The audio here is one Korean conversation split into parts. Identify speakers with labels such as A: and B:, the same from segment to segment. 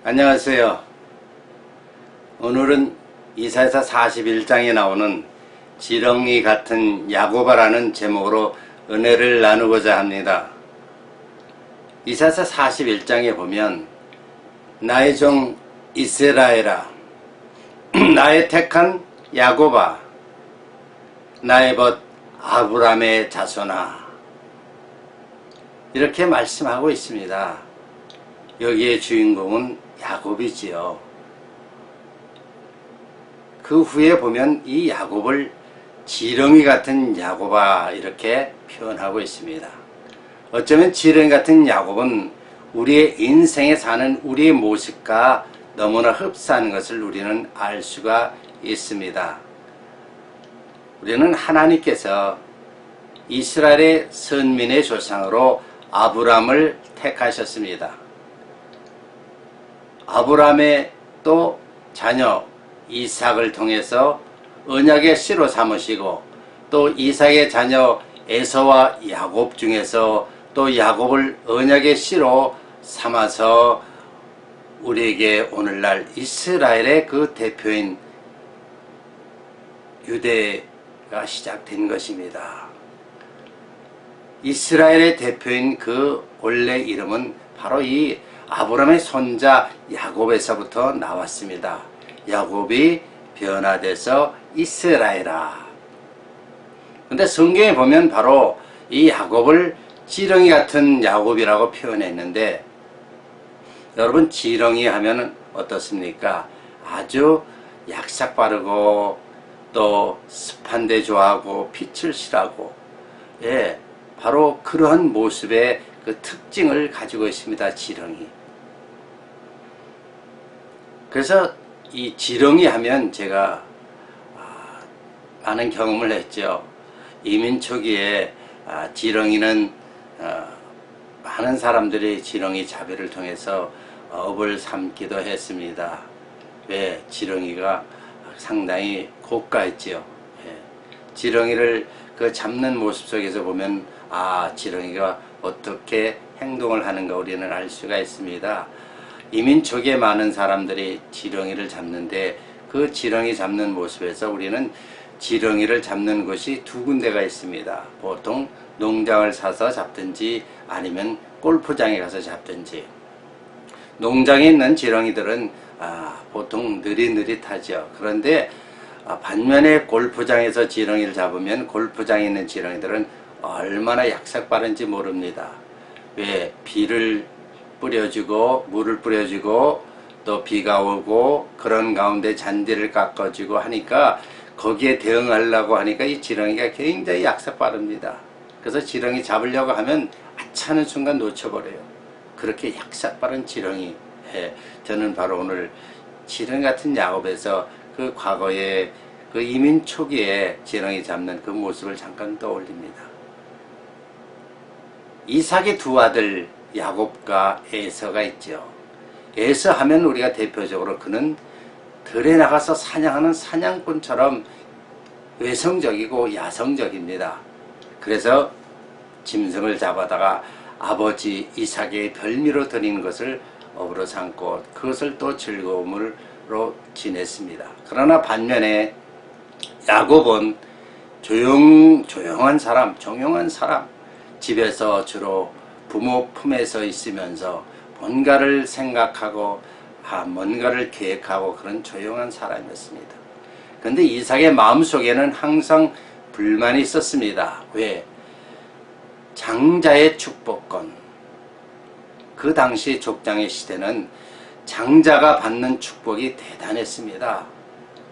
A: 안녕하세요. 오늘은 이사야서 41장에 나오는 지렁이 같은 야고바라는 제목으로 은혜를 나누고자 합니다. 이사야서 41장에 보면 나의 종 이스라엘아, 나의 택한 야고바, 나의 벗 아브람의 자손아, 이렇게 말씀하고 있습니다. 여기에 주인공은 야곱이지요. 그 후에 보면 이 야곱을 지렁이 같은 야고바 이렇게 표현하고 있습니다. 어쩌면 지렁이 같은 야곱은 우리의 인생에 사는 우리의 모습과 너무나 흡사한 것을 우리는 알 수가 있습니다. 우리는 하나님께서 이스라엘의 선민의 조상으로 아브람을 택하셨습니다. 아브람의 또 자녀 이삭을 통해서 언약의 씨로 삼으시고, 또 이삭의 자녀 에서와 야곱 중에서 또 야곱을 언약의 씨로 삼아서 우리에게 오늘날 이스라엘의 그 대표인 유대가 시작된 것입니다. 이스라엘의 대표인 그 원래 이름은 바로 이 아브람의 손자 야곱에서부터 나왔습니다. 야곱이 변화돼서 이스라엘아. 근데 성경에 보면 바로 이 야곱을 지렁이 같은 야곱이라고 표현했는데, 여러분 지렁이 하면 어떻습니까? 아주 약삭 빠르고 또 습한 데 좋아하고 빛을 싫어하고, 바로 그러한 모습의 그 특징을 가지고 있습니다. 지렁이. 그래서 이 지렁이 하면 제가 많은 경험을 했죠. 이민 초기에 지렁이는 많은 사람들이 지렁이 자비를 통해서 업을 삼기도 했습니다. 왜? 지렁이가 상당히 고가했지요. 지렁이를 그 잡는 모습 속에서 보면 지렁이가 어떻게 행동을 하는가 우리는 알 수가 있습니다. 이민 초기에 많은 사람들이 지렁이를 잡는데, 그 지렁이 잡는 모습에서 우리는 지렁이를 잡는 곳이 두 군데가 있습니다. 보통 농장을 사서 잡든지 아니면 골프장에 가서 잡든지. 농장에 있는 지렁이들은 보통 느릿느릿하죠. 그런데 반면에 골프장에서 지렁이를 잡으면 골프장에 있는 지렁이들은 얼마나 약삭 빠른지 모릅니다. 왜? 비를 뿌려주고 물을 뿌려주고 또 비가 오고 그런 가운데 잔디를 깎아주고 하니까, 거기에 대응하려고 하니까 이 지렁이가 굉장히 약삭 빠릅니다. 그래서 지렁이 잡으려고 하면 아차하는 순간 놓쳐버려요. 그렇게 약삭 빠른 지렁이. 저는 바로 오늘 지렁이 같은 야곱에서 그 과거에 그 이민 초기에 지렁이 잡는 그 모습을 잠깐 떠올립니다. 이삭의 두 아들 야곱과 에서가 있죠. 에서 하면 우리가 대표적으로 그는 들에 나가서 사냥하는 사냥꾼처럼 외성적이고 야성적입니다. 그래서 짐승을 잡아다가 아버지 이삭의 별미로 드리는 것을 업으로 삼고 그것을 또 즐거움으로 지냈습니다. 그러나 반면에 야곱은 조용한 사람, 집에서 주로 부모 품에서 있으면서 뭔가를 생각하고 뭔가를 계획하고 그런 조용한 사람이었습니다. 그런데 이삭의 마음속에는 항상 불만이 있었습니다. 왜? 장자의 축복권. 그 당시 족장의 시대는 장자가 받는 축복이 대단했습니다.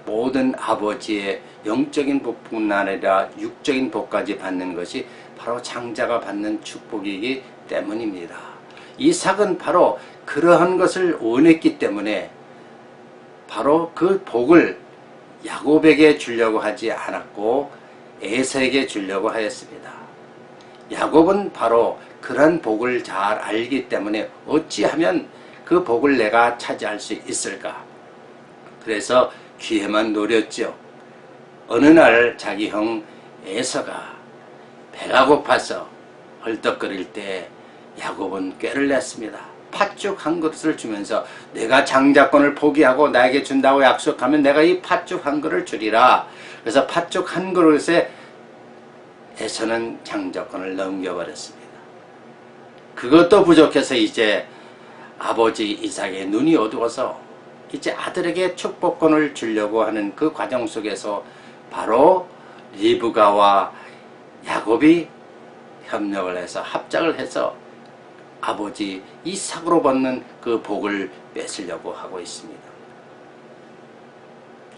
A: 모든 아버지의 영적인 복뿐 아니라 육적인 복까지 받는 것이 바로 장자가 받는 축복이기 때문입니다. 이삭은 바로 그러한 것을 원했기 때문에 바로 그 복을 야곱에게 주려고 하지 않았고 에서에게 주려고 하였습니다. 야곱은 바로 그런 복을 잘 알기 때문에 어찌하면 그 복을 내가 차지할 수 있을까? 그래서 기회만 노렸죠. 어느 날 자기 형 에서가 배가 고파서 헐떡거릴 때 야곱은 꾀를 냈습니다. 팥죽 한 그릇을 주면서 내가 장자권을 포기하고 나에게 준다고 약속하면 내가 이 팥죽 한 그릇을 주리라. 그래서 팥죽 한 그릇에 에서는 장자권을 넘겨버렸습니다. 그것도 부족해서 이제 아버지 이삭의 눈이 어두워서 이제 아들에게 축복권을 주려고 하는 그 과정 속에서 바로 리브가와 야곱이 협력을 해서 합작을 해서 아버지 이삭으로 받는 그 복을 뺏으려고 하고 있습니다.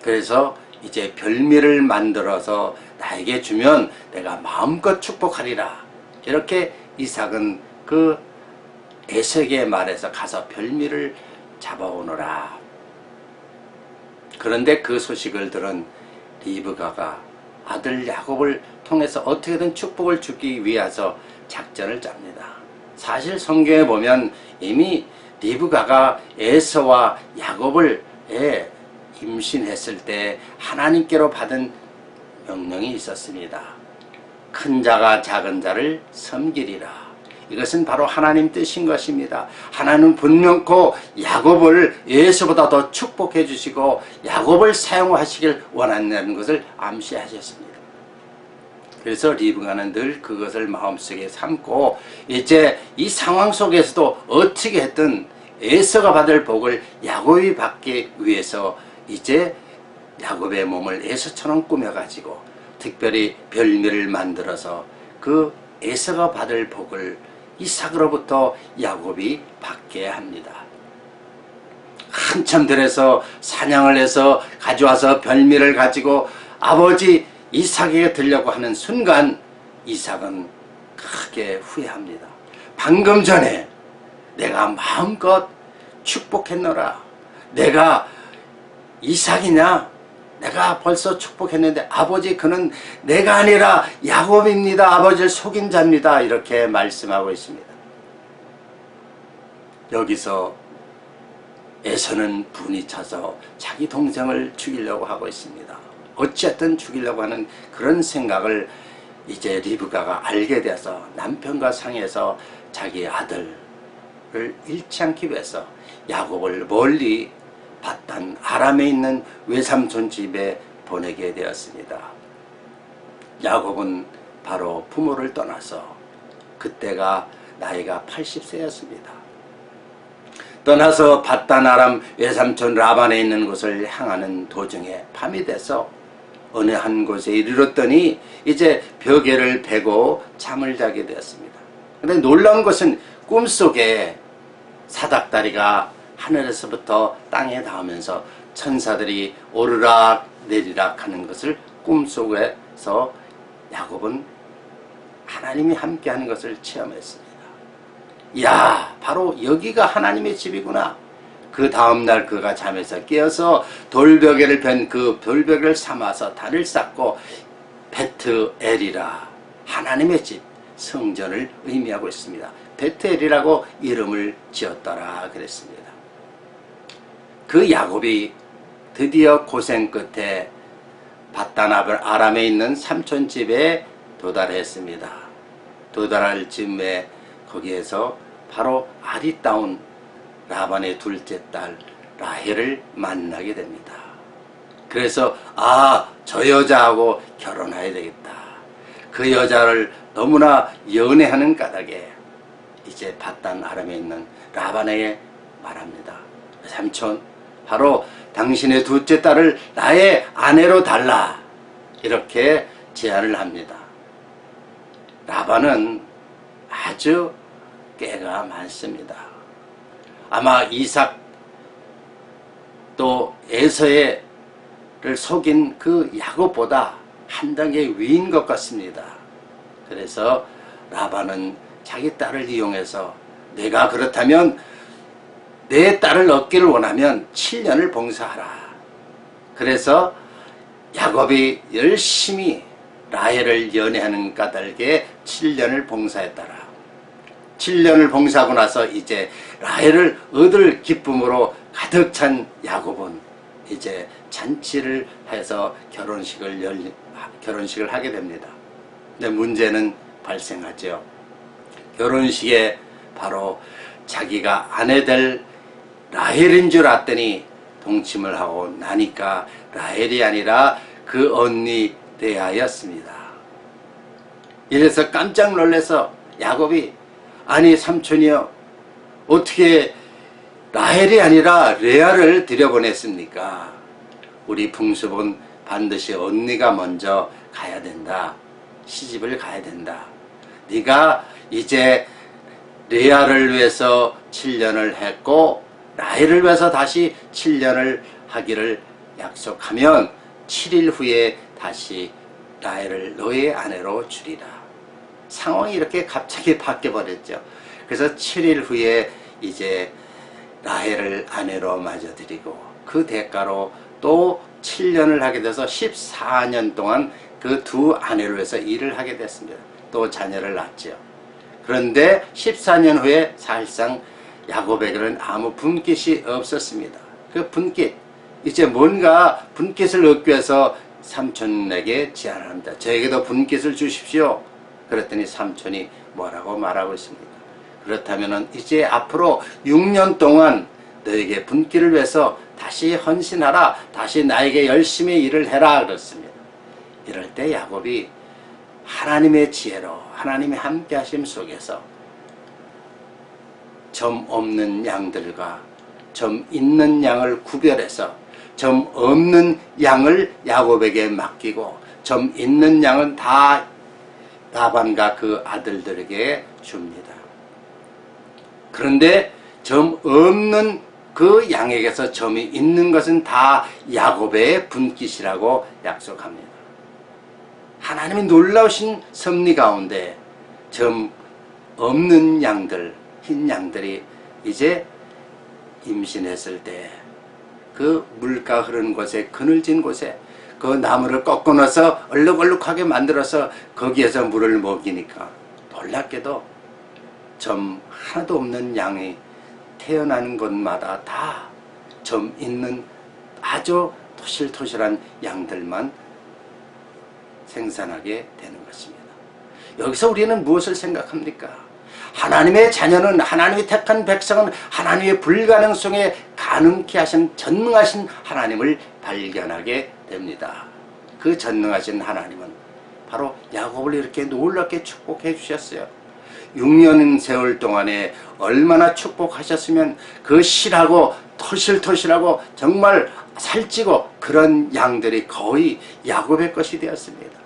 A: 그래서 이제 별미를 만들어서 나에게 주면 내가 마음껏 축복하리라. 이렇게 이삭은 그 에서에게 말해서 가서 별미를 잡아오너라. 그런데 그 소식을 들은 리브가가 아들 야곱을 통해서 어떻게든 축복을 주기 위해서 작전을 짭니다. 사실 성경에 보면 이미 리브가가 에서와 야곱을 임신했을 때 하나님께로 받은 명령이 있었습니다. 큰 자가 작은 자를 섬기리라. 이것은 바로 하나님 뜻인 것입니다. 하나님은 분명코 야곱을 에서보다 더 축복해 주시고 야곱을 사용하시길 원한다는 것을 암시하셨습니다. 그래서 리브가는 늘 그것을 마음속에 삼고 이제 이 상황 속에서도 어떻게 했든 에서가 받을 복을 야곱이 받기 위해서 이제 야곱의 몸을 에서처럼 꾸며가지고 특별히 별미를 만들어서 그 에서가 받을 복을 이삭으로부터 야곱이 받게 합니다. 한참 들여서 사냥을 해서 가져와서 별미를 가지고 아버지 이삭에게 드리려고 하는 순간 이삭은 크게 후회합니다. 방금 전에 내가 마음껏 축복했노라. 내가 이삭이냐? 내가 벌써 축복했는데 아버지 그는 내가 아니라 야곱입니다. 아버지를 속인 자입니다. 이렇게 말씀하고 있습니다. 여기서 에서는 분이 차서 자기 동생을 죽이려고 하고 있습니다. 어쨌든 죽이려고 하는 그런 생각을 이제 리브가가 알게 돼서 남편과 상의해서 자기 아들을 잃지 않기 위해서 야곱을 멀리 바단 아람에 있는 외삼촌 집에 보내게 되었습니다. 야곱은 바로 부모를 떠나서 그때가 나이가 80세였습니다. 떠나서 바단 아람 외삼촌 라반에 있는 곳을 향하는 도중에 밤이 돼서 어느 한 곳에 이르렀더니 이제 벽에를 베고 잠을 자게 되었습니다. 그런데 놀라운 것은 꿈속에 사닥다리가 하늘에서부터 땅에 닿으면서 천사들이 오르락 내리락 하는 것을 꿈속에서 야곱은 하나님이 함께하는 것을 체험했습니다. 이야, 바로 여기가 하나님의 집이구나. 그 다음날 그가 잠에서 깨어서 돌베개를 벤 그 돌베개를 삼아서 단을 쌓고 베트엘이라 하나님의 집, 성전을 의미하고 있습니다. 베트엘이라고 이름을 지었더라 그랬습니다. 그 야곱이 드디어 고생 끝에 바단 아람에 있는 삼촌 집에 도달했습니다. 도달할 즈음에 거기에서 바로 아리따운 라반의 둘째 딸 라헬을 만나게 됩니다. 그래서 저 여자하고 결혼해야 되겠다. 그 여자를 너무나 연애하는 까닭에 이제 바단 아람에 있는 라반에게 말합니다. 삼촌, 바로 당신의 둘째 딸을 나의 아내로 달라. 이렇게 제안을 합니다. 라반은 아주 꾀가 많습니다. 아마 이삭 또 에서를 속인 그 야곱보다 한 단계 위인 것 같습니다. 그래서 라반은 자기 딸을 이용해서 내가 그렇다면 내 딸을 얻기를 원하면 7년을 봉사하라. 그래서 야곱이 열심히 라헬을 연애하는 까닭에 7년을 봉사했더라. 7년을 봉사하고 나서 이제 라헬을 얻을 기쁨으로 가득 찬 야곱은 이제 잔치를 해서 결혼식을 하게 됩니다. 근데 문제는 발생하죠. 결혼식에 바로 자기가 아내 될 라헬인 줄 알았더니 동침을 하고 나니까 라헬이 아니라 그 언니 레아였습니다. 이래서 깜짝 놀라서 야곱이 아니 삼촌이요 어떻게 라헬이 아니라 레아를 들여보냈습니까? 우리 풍습은 반드시 언니가 먼저 가야 된다. 시집을 가야 된다. 네가 이제 레아를 위해서 7년을 했고 라헬을 위해서 다시 7년을 하기를 약속하면 7일 후에 다시 라헬을 너의 아내로 주리라. 상황이 이렇게 갑자기 바뀌어버렸죠. 그래서 7일 후에 이제 라헬을 아내로 맞아들이고 그 대가로 또 7년을 하게 돼서 14년 동안 그 두 아내를 위해서 일을 하게 됐습니다. 또 자녀를 낳았죠. 그런데 14년 후에 사실상 야곱에게는 아무 분깃이 없었습니다. 그 분깃, 이제 뭔가 분깃을 얻기 위해서 삼촌에게 제안을 합니다. 저에게도 분깃을 주십시오. 그랬더니 삼촌이 뭐라고 말하고 있습니다. 그렇다면 이제 앞으로 6년 동안 너에게 분깃을 위해서 다시 헌신하라. 다시 나에게 열심히 일을 해라. 그렇습니다. 이럴 때 야곱이 하나님의 지혜로 하나님의 함께 하심 속에서 점 없는 양들과 점 있는 양을 구별해서 점 없는 양을 야곱에게 맡기고 점 있는 양은 다 라반과 그 아들들에게 줍니다. 그런데 점 없는 그 양에게서 점이 있는 것은 다 야곱의 분깃이라고 약속합니다. 하나님의 놀라우신 섭리 가운데 점 없는 양들, 흰 양들이 이제 임신했을 때 그 물가 흐르는 곳에 그늘진 곳에 그 나무를 꺾어 넣어서 얼룩얼룩하게 만들어서 거기에서 물을 먹이니까 놀랍게도 점 하나도 없는 양이 태어나는 곳마다 다 점 있는 아주 토실토실한 양들만 생산하게 되는 것입니다. 여기서 우리는 무엇을 생각합니까? 하나님의 자녀는 하나님이 택한 백성은 하나님의 불가능성에 가능케 하신 전능하신 하나님을 발견하게 됩니다. 그 전능하신 하나님은 바로 야곱을 이렇게 놀랍게 축복해 주셨어요. 6년 세월 동안에 얼마나 축복하셨으면 그 실하고 토실토실하고 정말 살찌고 그런 양들이 거의 야곱의 것이 되었습니다.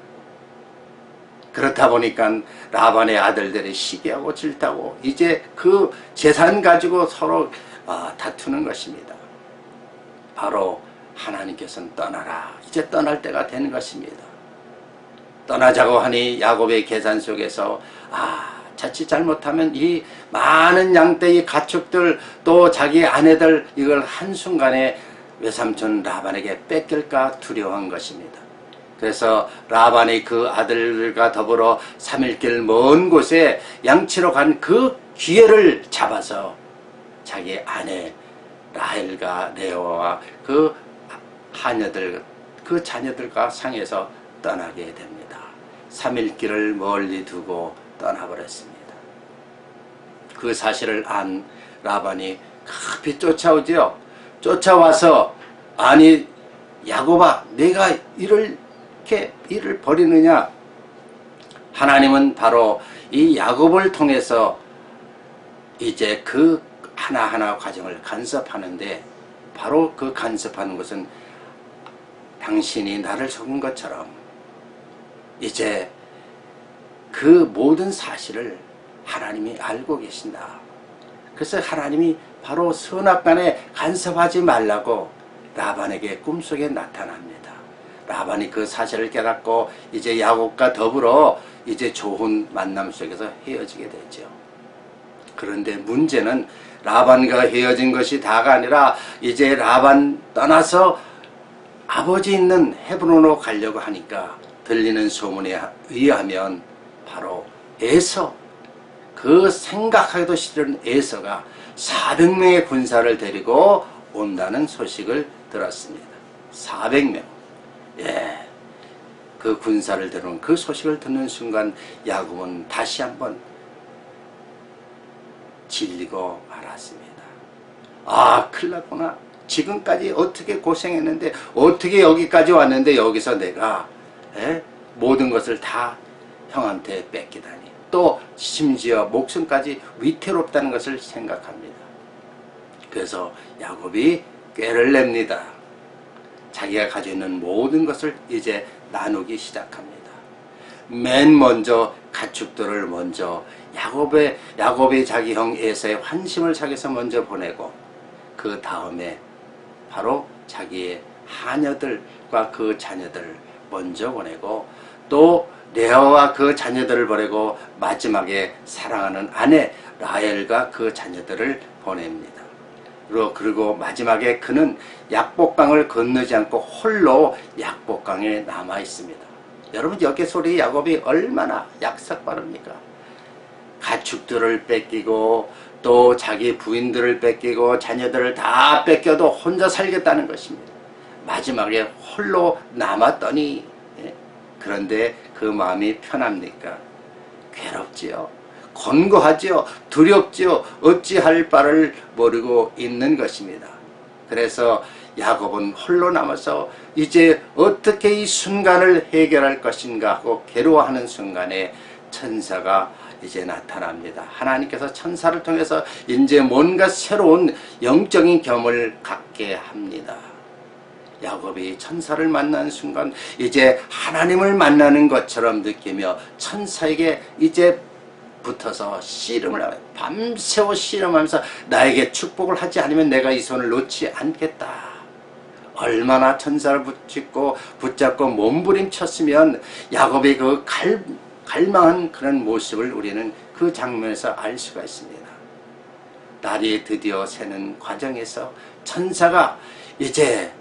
A: 그렇다 보니까 라반의 아들들이 시기하고 질타고 이제 그 재산 가지고 서로 다투는 것입니다. 바로 하나님께서는 떠나라. 이제 떠날 때가 되는 것입니다. 떠나자고 하니 야곱의 계산 속에서 자칫 잘못하면 이 많은 양떼의 가축들 또 자기 아내들 이걸 한순간에 외삼촌 라반에게 뺏길까 두려워한 것입니다. 그래서 라반이 그 아들과 더불어 3일길 먼 곳에 양치러 간 그 기회를 잡아서 자기 아내 라헬과 레오와 그 하녀들 그 자녀들과 상해서 떠나게 됩니다. 3일길을 멀리 두고 떠나버렸습니다. 그 사실을 안 라반이 급히 쫓아오지요. 쫓아와서 아니 야곱아 내가 이렇게 일을 벌이느냐. 하나님은 바로 이 야곱을 통해서 이제 그 하나하나 과정을 간섭하는데 바로 그 간섭하는 것은 당신이 나를 속인 것처럼 이제 그 모든 사실을 하나님이 알고 계신다. 그래서 하나님이 바로 선악간에 간섭하지 말라고 라반에게 꿈속에 나타납니다. 라반이 그 사실을 깨닫고 이제 야곱과 더불어 이제 좋은 만남 속에서 헤어지게 되죠. 그런데 문제는 라반과 헤어진 것이 다가 아니라 이제 라반 떠나서 아버지 있는 헤브론으로 가려고 하니까 들리는 소문에 의하면 바로 에서 그 생각하기도 싫은 에서가 400명의 군사를 데리고 온다는 소식을 들었습니다. 400명. 예. 그 군사를 데려온 그 소식을 듣는 순간 야곱은 다시 한번 질리고 말았습니다. 아, 큰일 났구나. 지금까지 어떻게 고생했는데 어떻게 여기까지 왔는데 여기서 내가 모든 것을 다 형한테 뺏기다니. 또 심지어 목숨까지 위태롭다는 것을 생각합니다. 그래서 야곱이 꾀를 냅니다. 자기가 가지고 있는 모든 것을 이제 나누기 시작합니다. 맨 먼저 가축들을 먼저 야곱이 자기 형 에서의 환심을 사귀어서 먼저 보내고, 그 다음에 바로 자기의 하녀들과 그 자녀들을 먼저 보내고, 또 레아와 그 자녀들을 보내고 마지막에 사랑하는 아내 라헬과 그 자녀들을 보냅니다. 그리고 마지막에 그는 약복강을 건너지 않고 홀로 약복강에 남아 있습니다. 여러분, 여기서 우리 야곱이 얼마나 약삭빠릅니까? 가축들을 뺏기고 또 자기 부인들을 뺏기고 자녀들을 다 뺏겨도 혼자 살겠다는 것입니다. 마지막에 홀로 남았더니, 그런데 그 마음이 편합니까? 괴롭지요. 곤고하지요. 두렵지요. 어찌할 바를 모르고 있는 것입니다. 그래서 야곱은 홀로 남아서 이제 어떻게 이 순간을 해결할 것인가 하고 괴로워하는 순간에 천사가 이제 나타납니다. 하나님께서 천사를 통해서 이제 뭔가 새로운 영적인 경험을 갖게 합니다. 야곱이 천사를 만난 순간 이제 하나님을 만나는 것처럼 느끼며 천사에게 이제 붙어서 씨름을 하며 밤새워 씨름하면서 나에게 축복을 하지 않으면 내가 이 손을 놓지 않겠다. 얼마나 천사를 붙잡고 몸부림쳤으면 야곱의 그 갈망한 그런 모습을 우리는 그 장면에서 알 수가 있습니다. 날이 드디어 새는 과정에서 천사가 이제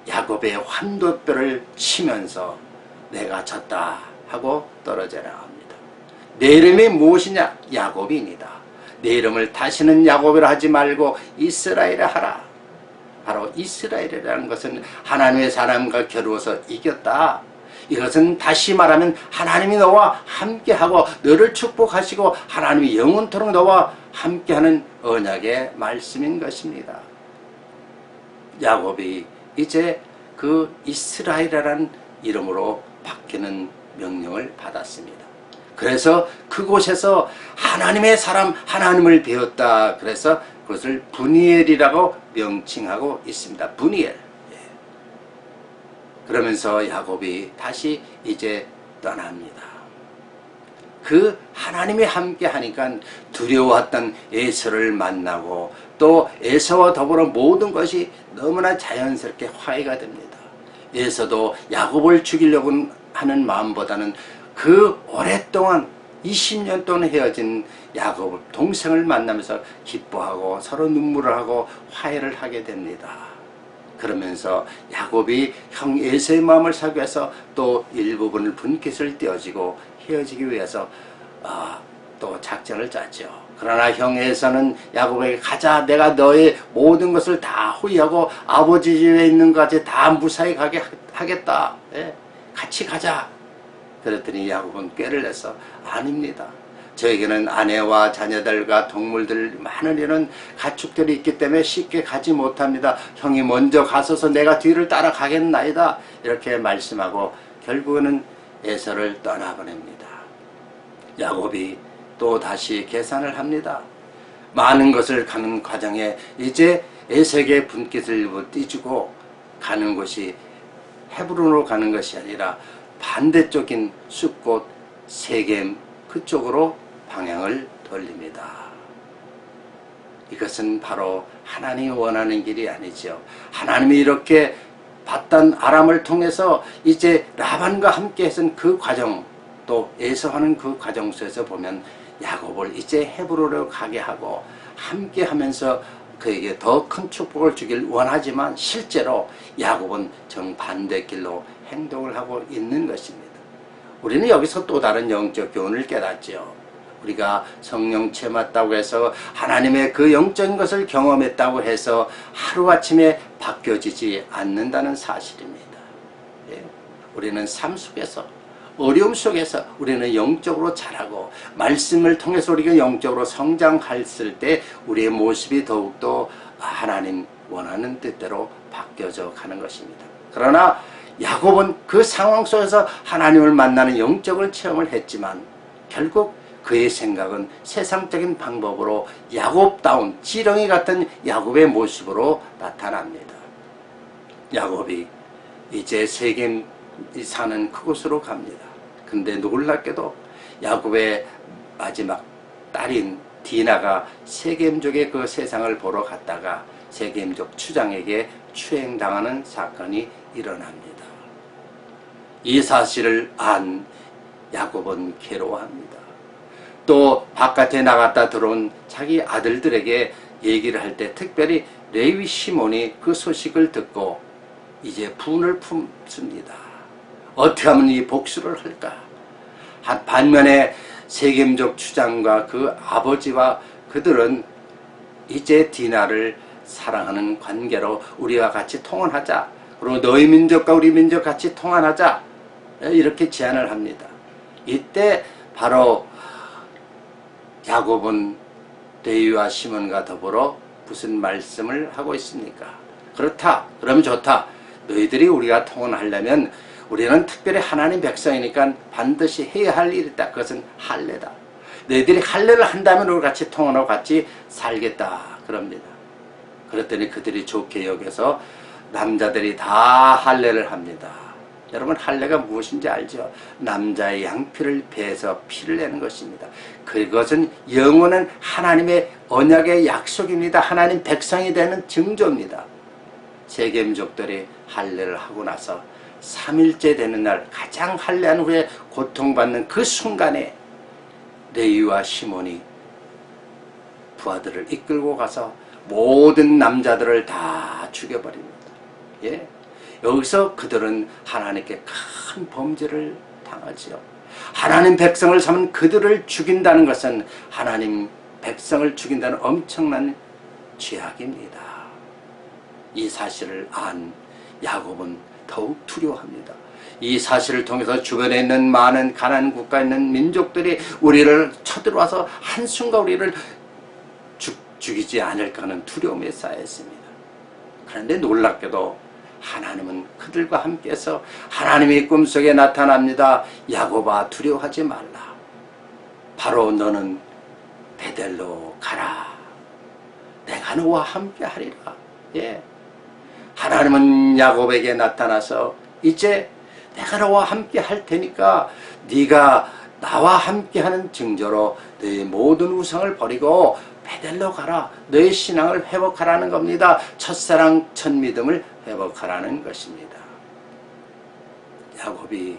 A: 야곱의 환도뼈를 치면서 내가 졌다 하고 떨어져 나갑니다. 내 이름이 무엇이냐? 야곱이니라. 내 이름을 다시는 야곱이라 하지 말고 이스라엘이라 하라. 바로 이스라엘이라는 것은 하나님의 사람과 겨루어서 이겼다. 이것은 다시 말하면 하나님이 너와 함께하고 너를 축복하시고 하나님이 영원토록 너와 함께하는 언약의 말씀인 것입니다. 야곱이 이제 그 이스라엘이라는 이름으로 바뀌는 명령을 받았습니다. 그래서 그곳에서 하나님의 사람, 하나님을 배웠다. 그래서 그것을 브니엘이라고 명칭하고 있습니다. 브니엘. 그러면서 야곱이 다시 이제 떠납니다. 그 하나님이 함께 하니까 두려워했던 에서를 만나고 또 에서와 더불어 모든 것이 너무나 자연스럽게 화해가 됩니다. 에서도 야곱을 죽이려고 하는 마음보다는 그 오랫동안 20년 동안 헤어진 야곱 동생을 만나면서 기뻐하고 서로 눈물을 하고 화해를 하게 됩니다. 그러면서 야곱이 형 에서의 마음을 사기 위해서 또 일부분을 분깃을 떼어지고 헤어지기 위해서 또 작전을 짰죠. 그러나 형 에서는 야곱에게 가자, 내가 너의 모든 것을 다 호위하고 아버지 집에 있는 것까지 다 무사히 가게 하겠다. 같이 가자. 그랬더니 야곱은 꾀를 내서 아닙니다. 저에게는 아내와 자녀들과 동물들 많은 이런 가축들이 있기 때문에 쉽게 가지 못합니다. 형이 먼저 가서서 내가 뒤를 따라가겠나이다. 이렇게 말씀하고 결국은 에서를 떠나보냅니다. 야곱이 또 다시 계산을 합니다. 많은 것을 가는 과정에 이제 에서에게 분깃을 띄주고 가는 곳이 헤브론으로 가는 것이 아니라 반대쪽인 숫곳 세겜 그쪽으로 방향을 돌립니다. 이것은 바로 하나님이 원하는 길이 아니죠. 하나님이 이렇게 바단 아람을 통해서 이제 라반과 함께 했던 그 과정, 또 에서하는 그 과정 속에서 보면 야곱을 이제 헤브론으로 가게 하고 함께 하면서 그에게 더 큰 축복을 주길 원하지만 실제로 야곱은 정반대 길로 행동을 하고 있는 것입니다. 우리는 여기서 또 다른 영적 교훈을 깨닫죠. 우리가 성령 채맞다고 해서 하나님의 그 영적인 것을 경험했다고 해서 하루아침에 바뀌어지지 않는다는 사실입니다. 우리는 삶 속에서 어려움 속에서 우리는 영적으로 자라고 말씀을 통해서 우리가 영적으로 성장했을 때 우리의 모습이 더욱더 하나님 원하는 뜻대로 바뀌어져 가는 것입니다. 그러나 야곱은 그 상황 속에서 하나님을 만나는 영적인 체험을 했지만 결국 그의 생각은 세상적인 방법으로 야곱다운 지렁이 같은 야곱의 모습으로 나타납니다. 야곱이 이제 세겜 사는 그곳으로 갑니다. 근데 놀랍게도 야곱의 마지막 딸인 디나가 세겜족의 그 세상을 보러 갔다가 세겜족 추장에게 추행당하는 사건이 일어납니다. 이 사실을 안 야곱은 괴로워합니다. 또 바깥에 나갔다 들어온 자기 아들들에게 얘기를 할 때 특별히 레위 시몬이 그 소식을 듣고 이제 분을 품습니다. 어떻게 하면 이 복수를 할까? 반면에 세겜족 추장과 그 아버지와 그들은 이제 디나를 사랑하는 관계로 우리와 같이 통혼하자. 그리고 너희 민족과 우리 민족 같이 통혼하자. 이렇게 제안을 합니다. 이때 바로 야곱은 레위와 시몬과 더불어 무슨 말씀을 하고 있습니까? 그렇다. 그러면 좋다. 너희들이 우리가 통혼하려면 우리는 특별히 하나님 백성이니까 반드시 해야 할 일이 있다. 그것은 할례다. 너희들이 할례를 한다면 우리 같이 통혼하고 같이 살겠다. 그럽니다. 그랬더니 그들이 좋게 여겨서 남자들이 다 할례를 합니다. 여러분 할례가 무엇인지 알죠? 남자의 양피를 베어서 피를 내는 것입니다. 그것은 영원한 하나님의 언약의 약속입니다. 하나님 백성이 되는 증조입니다. 세겜족들이 할례를 하고 나서 3일째 되는 날 가장 할례한 후에 고통받는 그 순간에 레위와 시몬이 부하들을 이끌고 가서 모든 남자들을 다 죽여버립니다. 예? 여기서 그들은 하나님께 큰 범죄를 당하지요. 하나님 백성을 삼은 그들을 죽인다는 것은 하나님 백성을 죽인다는 엄청난 죄악입니다. 이 사실을 안 야곱은 더욱 두려워합니다. 이 사실을 통해서 주변에 있는 많은 가나안 국가에 있는 민족들이 우리를 쳐들어와서 한순간 우리를 죽이지 않을까 하는 두려움에 쌓였습니다. 그런데 놀랍게도 하나님은 그들과 함께해서 하나님의 꿈속에 나타납니다. 야곱아 두려워하지 말라. 바로 너는 베델로 가라. 내가 너와 함께하리라. 예. 하나님은 야곱에게 나타나서 이제 내가 너와 함께 할 테니까 네가 나와 함께하는 증조로 너의 모든 우상을 버리고 베델로 가라. 너의 신앙을 회복하라는 겁니다. 첫사랑 첫믿음을 회복하라는 것입니다. 야곱이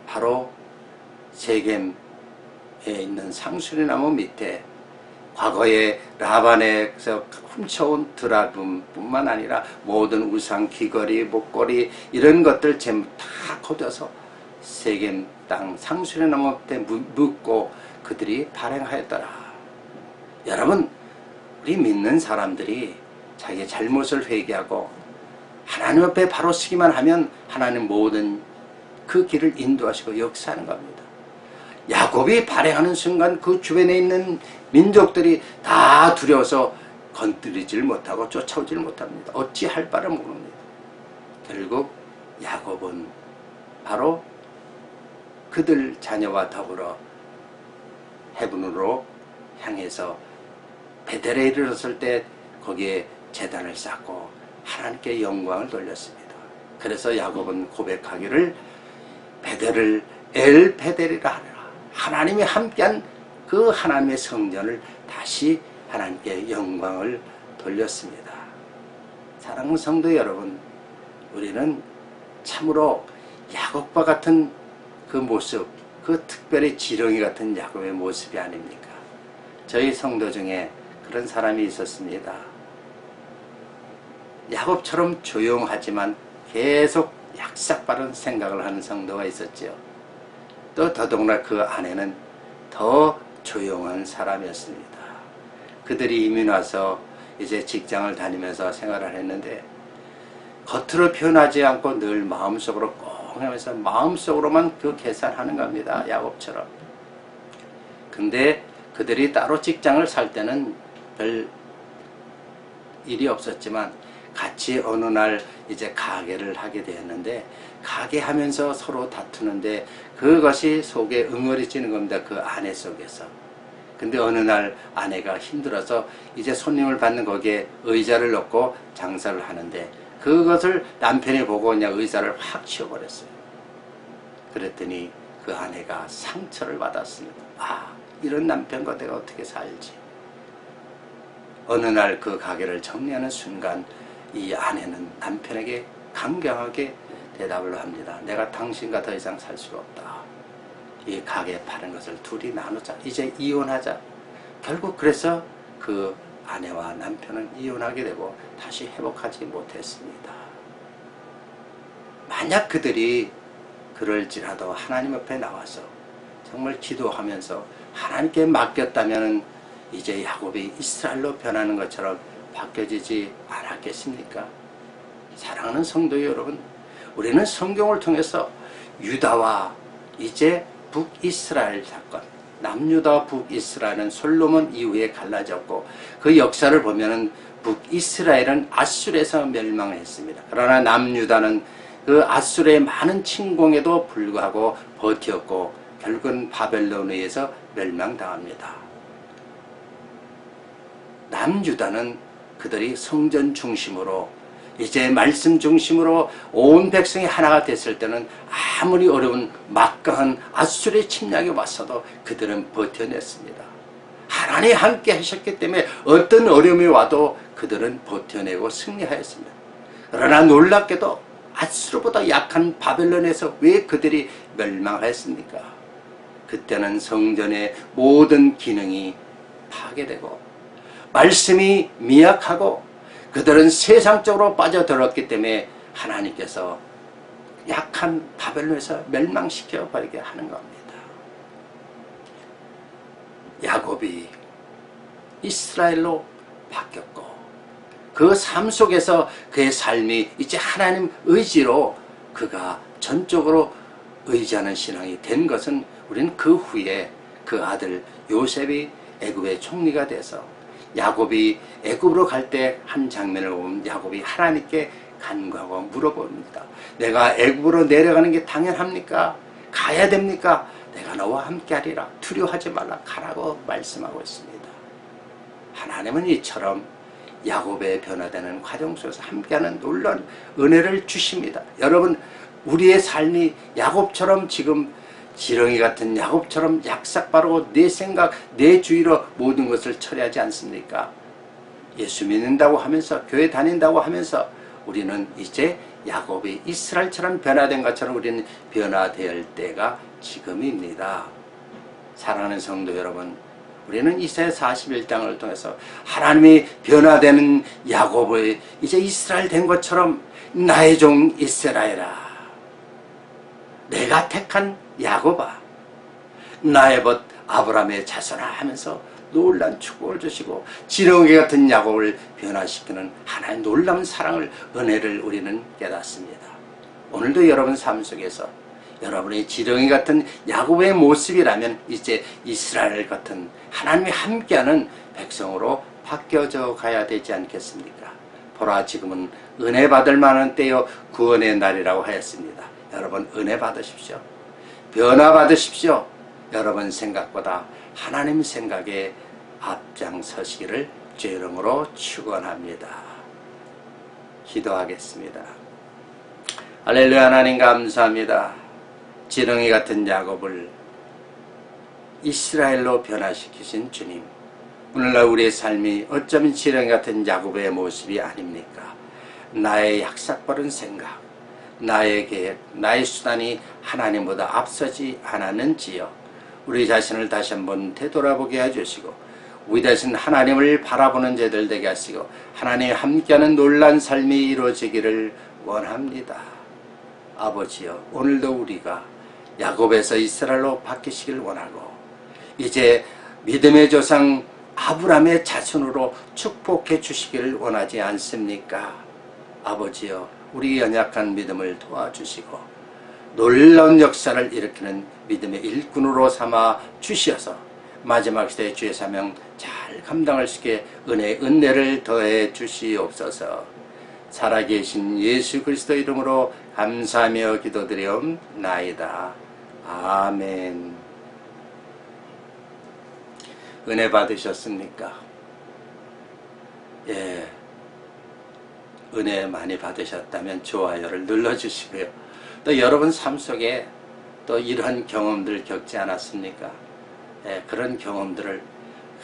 A: 바로 세겜에 있는 상수리나무 밑에 과거에 라반에서 훔쳐온 드라금뿐만 아니라 모든 우상 귀걸이, 목걸이 이런 것들 전부 다 거둬서 세겜 땅 상수리나무 밑에 묻고 그들이 발행하였더라. 여러분, 우리 믿는 사람들이 자기의 잘못을 회개하고 하나님 앞에 바로 서기만 하면 하나님 모든 그 길을 인도하시고 역사하는 겁니다. 야곱이 발행하는 순간 그 주변에 있는 민족들이 다 두려워서 건드리질 못하고 쫓아오질 못합니다. 어찌할 바를 모릅니다. 결국 야곱은 바로 그들 자녀와 더불어 헤브론으로 향해서 베델에 이르렀을 때 거기에 제단을 쌓고 하나님께 영광을 돌렸습니다. 그래서 야곱은 고백하기를 베델을 엘 베델이라 하라. 하나님이 함께한 그 하나님의 성전을 다시 하나님께 영광을 돌렸습니다. 사랑하는 성도 여러분, 우리는 참으로 야곱과 같은 그 모습, 그 특별히 지렁이 같은 야곱의 모습이 아닙니까? 저희 성도 중에 그런 사람이 있었습니다. 야곱처럼 조용하지만 계속 약삭빠른 생각을 하는 성도가 있었죠. 또 더더구나 그 아내는 더 조용한 사람이었습니다. 그들이 이민 와서 이제 직장을 다니면서 생활을 했는데 겉으로 표현하지 않고 늘 마음속으로 꼭 하면서 마음속으로만 그 계산하는 겁니다. 야곱처럼. 근데 그들이 따로 직장을 살 때는 별 일이 없었지만 같이 어느 날 이제 가게를 하게 되었는데, 가게 하면서 서로 다투는데 그것이 속에 응어리지는 겁니다. 그 아내 속에서. 근데 어느 날 아내가 힘들어서 이제 손님을 받는 거기에 의자를 놓고 장사를 하는데, 그것을 남편이 보고 그냥 의자를 확 치워버렸어요. 그랬더니 그 아내가 상처를 받았습니다. 아, 이런 남편과 내가 어떻게 살지. 어느 날 그 가게를 정리하는 순간 이 아내는 남편에게 강경하게 대답을 합니다. 내가 당신과 더 이상 살 수가 없다. 이 가게 파는 것을 둘이 나누자. 이제 이혼하자. 결국 그래서 그 아내와 남편은 이혼하게 되고 다시 회복하지 못했습니다. 만약 그들이 그럴지라도 하나님 옆에 나와서 정말 기도하면서 하나님께 맡겼다면 이제 야곱이 이스라엘로 변하는 것처럼 바뀌어지지 않았겠습니까? 사랑하는 성도 여러분, 우리는 성경을 통해서 유다와 이제 북이스라엘 사건, 남유다와 북이스라엘은 솔로몬 이후에 갈라졌고, 그 역사를 보면은 북이스라엘은 아수르에서 멸망했습니다. 그러나 남유다는 그 아수르의 많은 침공에도 불구하고 버텼고 결국은 바벨론에 의해서 멸망당합니다. 남유다는 그들이 성전 중심으로 이제 말씀 중심으로 온 백성이 하나가 됐을 때는 아무리 어려운 막강한 아수르의 침략이 왔어도 그들은 버텨냈습니다. 하나님이 함께 하셨기 때문에 어떤 어려움이 와도 그들은 버텨내고 승리하였습니다. 그러나 놀랍게도 아수르보다 약한 바벨론에서 왜 그들이 멸망하였습니까? 그때는 성전의 모든 기능이 파괴되고 말씀이 미약하고 그들은 세상적으로 빠져들었기 때문에 하나님께서 약한 바벨론에서 멸망시켜 버리게 하는 겁니다. 야곱이 이스라엘로 바뀌었고 그 삶 속에서 그의 삶이 이제 하나님 의지로 그가 전적으로 의지하는 신앙이 된 것은 우리는 그 후에 그 아들 요셉이 애굽의 총리가 돼서 야곱이 애굽으로 갈 때 한 장면을 보면 야곱이 하나님께 간구하고 물어봅니다. 내가 애굽으로 내려가는 게 당연합니까? 가야 됩니까? 내가 너와 함께하리라. 두려워하지 말라. 가라고 말씀하고 있습니다. 하나님은 이처럼 야곱의 변화되는 과정 속에서 함께하는 놀라운 은혜를 주십니다. 여러분, 우리의 삶이 야곱처럼 지금 지렁이 같은 야곱처럼 약삭빠르고 내 생각, 내 주의로 모든 것을 처리하지 않습니까? 예수 믿는다고 하면서 교회 다닌다고 하면서 우리는 이제 야곱이 이스라엘처럼 변화된 것처럼 우리는 변화될 때가 지금입니다. 사랑하는 성도 여러분, 우리는 이사야 41장을 통해서 하나님이 변화되는 야곱의 이제 이스라엘 된 것처럼 나의 종 이스라엘아, 내가 택한 야곱아, 나의 벗 아브라함의 자손아 하면서 놀라운 축복을 주시고 지렁이 같은 야곱을 변화시키는 하나님의 놀라운 사랑을, 은혜를 우리는 깨닫습니다. 오늘도 여러분 삶 속에서 여러분의 지렁이 같은 야곱의 모습이라면 이제 이스라엘 같은 하나님이 함께하는 백성으로 바뀌어져 가야 되지 않겠습니까? 보라, 지금은 은혜 받을 만한 때요 구원의 날이라고 하였습니다. 여러분, 은혜 받으십시오. 변화 받으십시오. 여러분 생각보다 하나님 생각에 앞장서시기를 주의 이름으로 축원합니다. 기도하겠습니다. 할렐루야. 하나님 감사합니다. 지렁이 같은 야곱을 이스라엘로 변화시키신 주님, 오늘날 우리의 삶이 어쩌면 지렁이 같은 야곱의 모습이 아닙니까? 나의 약삭빠른 생각, 나의 계획, 나의 수단이 하나님보다 앞서지 않았는지요. 우리 자신을 다시 한번 되돌아보게 해주시고 우리 자신 하나님을 바라보는 자들 되게 하시고 하나님이 함께하는 놀라운 삶이 이루어지기를 원합니다. 아버지여, 오늘도 우리가 야곱에서 이스라엘로 바뀌시길 원하고 이제 믿음의 조상 아브라함의 자손으로 축복해 주시기를 원하지 않습니까? 아버지여, 우리 연약한 믿음을 도와주시고 놀라운 역사를 일으키는 믿음의 일꾼으로 삼아 주시어서 마지막 시대의 주의 사명 잘 감당할 수 있게 은혜를 더해 주시옵소서. 살아계신 예수 그리스도 이름으로 감사하며 기도드리옵나이다. 아멘. 은혜 받으셨습니까? 예. 은혜 많이 받으셨다면 좋아요를 눌러주시고요. 또 여러분 삶 속에 또 이런 경험들 겪지 않았습니까? 예, 그런 경험들을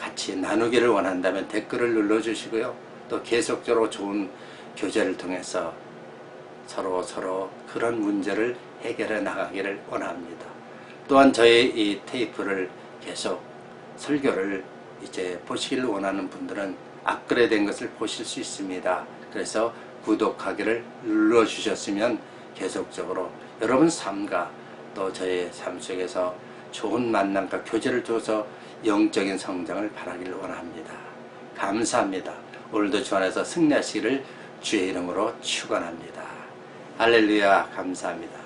A: 같이 나누기를 원한다면 댓글을 눌러주시고요. 또 계속적으로 좋은 교제를 통해서 서로 그런 문제를 해결해 나가기를 원합니다. 또한 저희 이 테이프를 계속 설교를 이제 보시기를 원하는 분들은 업그레이드된 것을 보실 수 있습니다. 그래서 구독하기를 눌러주셨으면 계속적으로 여러분 삶과 또 저의 삶 속에서 좋은 만남과 교제를 줘서 영적인 성장을 바라기를 원합니다. 감사합니다. 오늘도 주 안에서 승리하시기를 주의 이름으로 축원합니다. 할렐루야. 감사합니다.